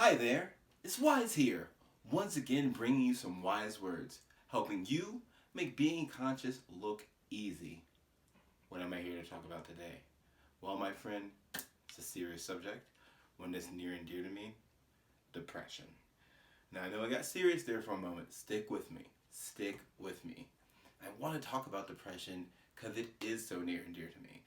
Hi there, it's Wise here, once again bringing you some wise words, helping you make being conscious look easy. What am I here to talk about today? Well, my friend, it's a serious subject, one that's near and dear to me, depression. Now, I know I got serious there for a moment. Stick with me. Stick with me. I want to talk about depression because it is so near and dear to me,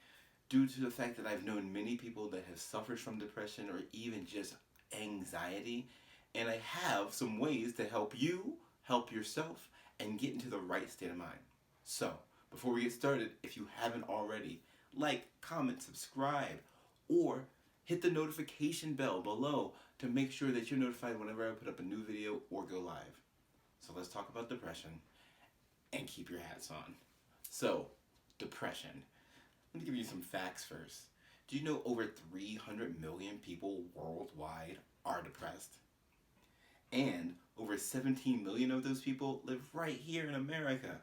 due to the fact that I've known many people that have suffered from depression or even just anxiety, and I have some ways to help you help yourself and get into the right state of mind. So, before we get started, if you haven't already, like, comment, subscribe, or hit the notification bell below to make sure that you're notified whenever I put up a new video or go live. So let's talk about depression and keep your hats on. So, depression. Let me give you some facts first. Do you know over 300 million people worldwide are depressed? And over 17 million of those people live right here in America,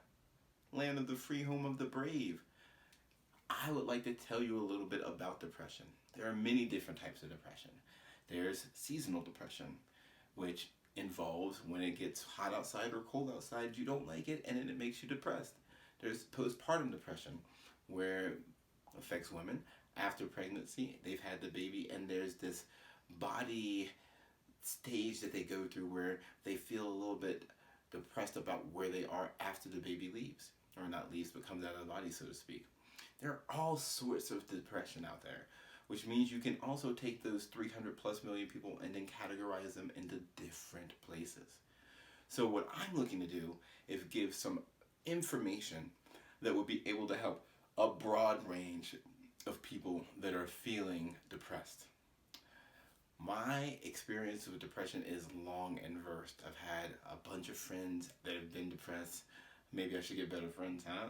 land of the free, home of the brave. I would like to tell you a little bit about depression. There are many different types of depression. There's seasonal depression, which involves when it gets hot outside or cold outside, you don't like it, and then it makes you depressed. There's postpartum depression, where it affects women after pregnancy. They've had the baby, and there's this body stage that they go through where they feel a little bit depressed about where they are after the baby leaves, or not leaves, but comes out of the body, so to speak. There are all sorts of depression out there, which means you can also take those 300 plus million people and then categorize them into different places. So what I'm looking to do is give some information that will be able to help a broad range of people that are feeling depressed. My experience with depression is long and versed. I've had a bunch of friends that have been depressed. Maybe I should get better friends, huh?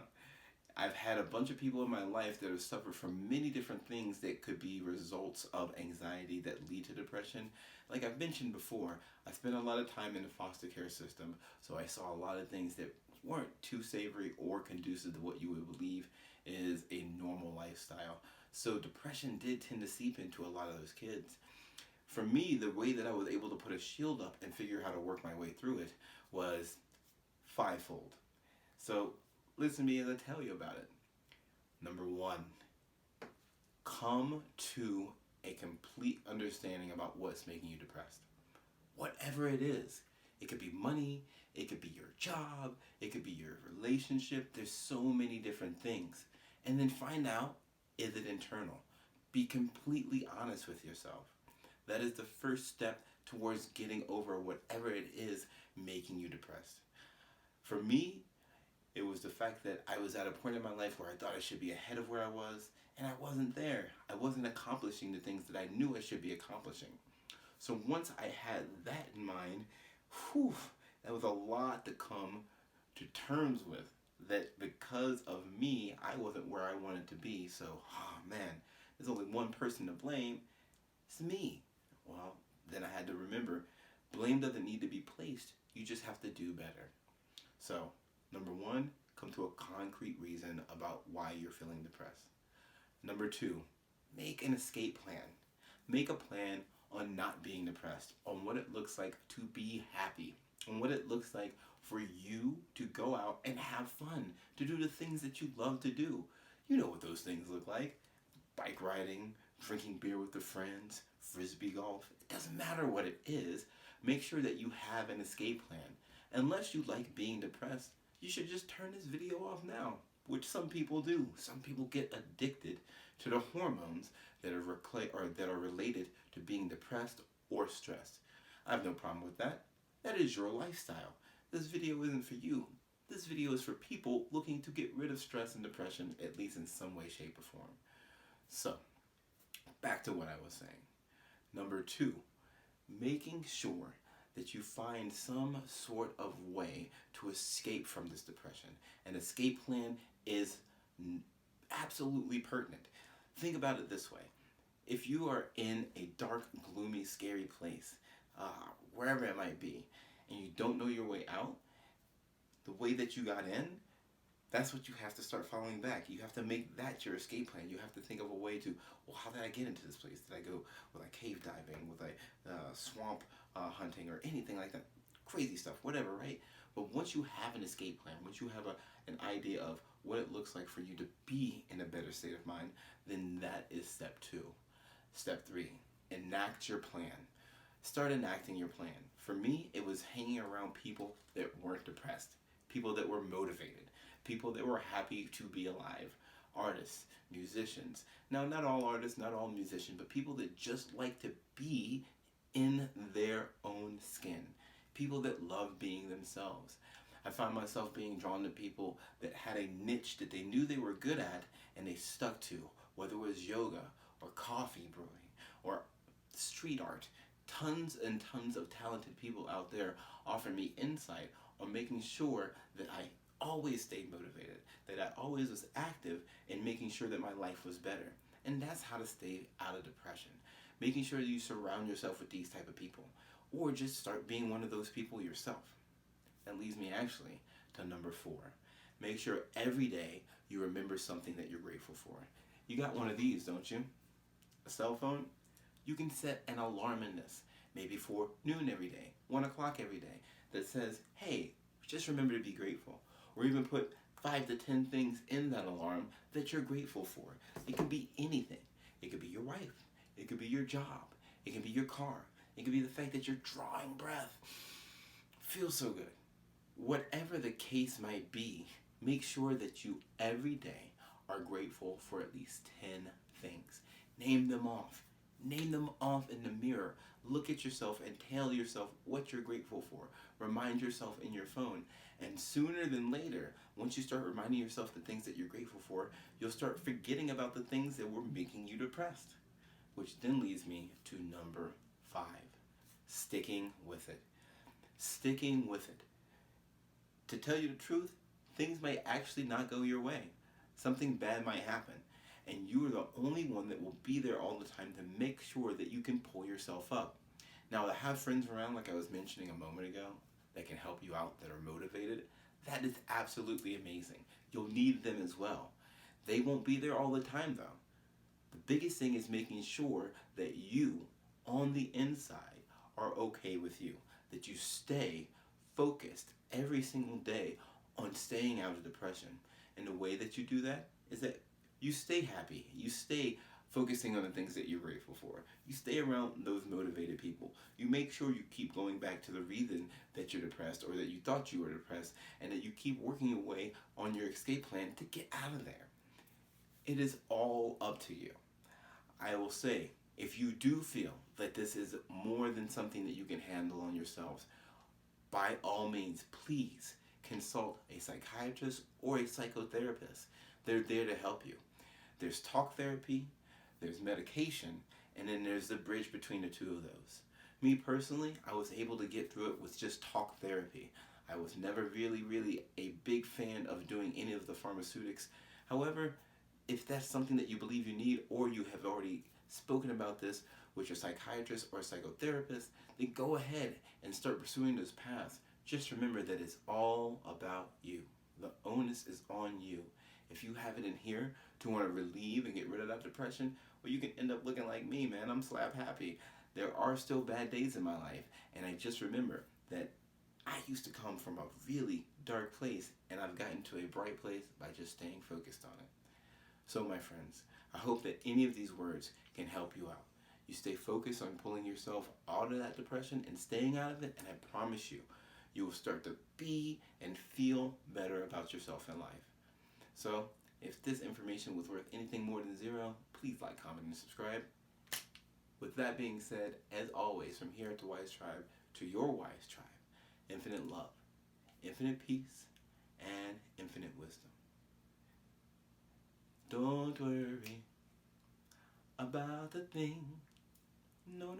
I've had a bunch of people in my life that have suffered from many different things that could be results of anxiety that lead to depression. Like I've mentioned before, I spent a lot of time in the foster care system, so I saw a lot of things that weren't too savory or conducive to what you would believe is a normal lifestyle. So depression did tend to seep into a lot of those kids. For me, the way that I was able to put a shield up and figure how to work my way through it was fivefold. So listen to me as I tell you about it. Number one, come to a complete understanding about what's making you depressed. Whatever it is. It could be money, it could be your job, it could be your relationship. There's so many different things. And then find out, is it internal? Be completely honest with yourself. That is the first step towards getting over whatever it is making you depressed. For me, it was the fact that I was at a point in my life where I thought I should be ahead of where I was, and I wasn't there. I wasn't accomplishing the things that I knew I should be accomplishing. So once I had that in mind, that was a lot to come to terms with. That because of me, I wasn't where I wanted to be. So, man, there's only one person to blame. It's me. Well, then I had to remember, blame doesn't need to be placed. You just have to do better. So, number one, come to a concrete reason about why you're feeling depressed. Number two, make an escape plan. Make a plan on not being depressed, on what it looks like to be happy, on what it looks like for you to go out and have fun, to do the things that you love to do. You know what those things look like. Bike riding, drinking beer with the friends, frisbee golf. It doesn't matter what it is. Make sure that you have an escape plan. Unless you like being depressed, you should just turn this video off now, which some people do. Some people get addicted to the hormones that are related to being depressed or stressed. I have no problem with that. That is your lifestyle. This video isn't for you. This video is for people looking to get rid of stress and depression, at least in some way, shape, or form. So, back to what I was saying. Number two, making sure that you find some sort of way to escape from this depression. An escape plan is absolutely pertinent. Think about it this way. If you are in a dark, gloomy, scary place, wherever it might be, and you don't know your way out, the way that you got in, that's what you have to start following back. You have to make that your escape plan. You have to think of a way to, well, how did I get into this place? Did I go, was I cave diving? Was I swamp hunting or anything like that. Crazy stuff, whatever, right? But once you have an escape plan, once you have an idea of what it looks like for you to be in a better state of mind, then that is step two. Step three, enact your plan. Start enacting your plan. For me, it was hanging around people that weren't depressed, people that were motivated, people that were happy to be alive, artists, musicians. Now, not all artists, not all musicians, but people that just like to be in their own skin, people that love being themselves. I found myself being drawn to people that had a niche that they knew they were good at and they stuck to, whether it was yoga or coffee brewing or street art. Tons and tons of talented people out there offer me insight on making sure that I always stayed motivated, that I always was active in making sure that my life was better. And that's how to stay out of depression. Making sure that you surround yourself with these type of people, or just start being one of those people yourself. That leads me actually to number 4. Make sure every day you remember something that you're grateful for. You got one of these, don't you? A cell phone? You can set an alarm in this, maybe for noon every day, 1 o'clock every day, that says, hey, just remember to be grateful. Or even put 5 to 10 things in that alarm that you're grateful for. It could be anything. It could be your wife. It could be your job. It can be your car. It could be the fact that you're drawing breath. Feels so good. Whatever the case might be, make sure that you every day are grateful for at least 10 things. Name them off. Name them off in the mirror. Look at yourself and tell yourself what you're grateful for. Remind yourself in your phone. And sooner than later, once you start reminding yourself the things that you're grateful for, you'll start forgetting about the things that were making you depressed. Which then leads me to number 5. Sticking with it. Sticking with it. To tell you the truth, things might actually not go your way. Something bad might happen. And you are the only one that will be there all the time to make sure that you can pull yourself up. Now, to have friends around, like I was mentioning a moment ago, that can help you out, that are motivated, that is absolutely amazing. You'll need them as well. They won't be there all the time, though. The biggest thing is making sure that you, on the inside, are okay with you. That you stay focused every single day on staying out of depression. And the way that you do that is that you stay happy. You stay focusing on the things that you're grateful for. You stay around those motivated people. You make sure you keep going back to the reason that you're depressed or that you thought you were depressed, and that you keep working away on your escape plan to get out of there. It is all up to you. I will say, if you do feel that this is more than something that you can handle on yourselves, by all means, please consult a psychiatrist or a psychotherapist. They're there to help you. There's talk therapy, there's medication, and then there's the bridge between the two of those. Me personally, I was able to get through it with just talk therapy. I was never really a big fan of doing any of the pharmaceutics. However, if that's something that you believe you need, or you have already spoken about this with your psychiatrist or psychotherapist, then go ahead and start pursuing those paths. Just remember that it's all about you. The onus is on you. If you have it in here to want to relieve and get rid of that depression, well, you can end up looking like me, man. I'm slap happy. There are still bad days in my life, and I just remember that I used to come from a really dark place, and I've gotten to a bright place by just staying focused on it. So, my friends, I hope that any of these words can help you out. You stay focused on pulling yourself out of that depression and staying out of it, and I promise you, you will start to be and feel better about yourself in life. So, if this information was worth anything more than 0, please like, comment, and subscribe. With that being said, as always, from here at the Wise Tribe to your Wise Tribe, infinite love, infinite peace, and infinite wisdom. Don't worry about the thing. No,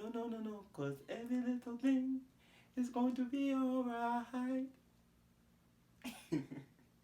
'cause every little thing is going to be alright.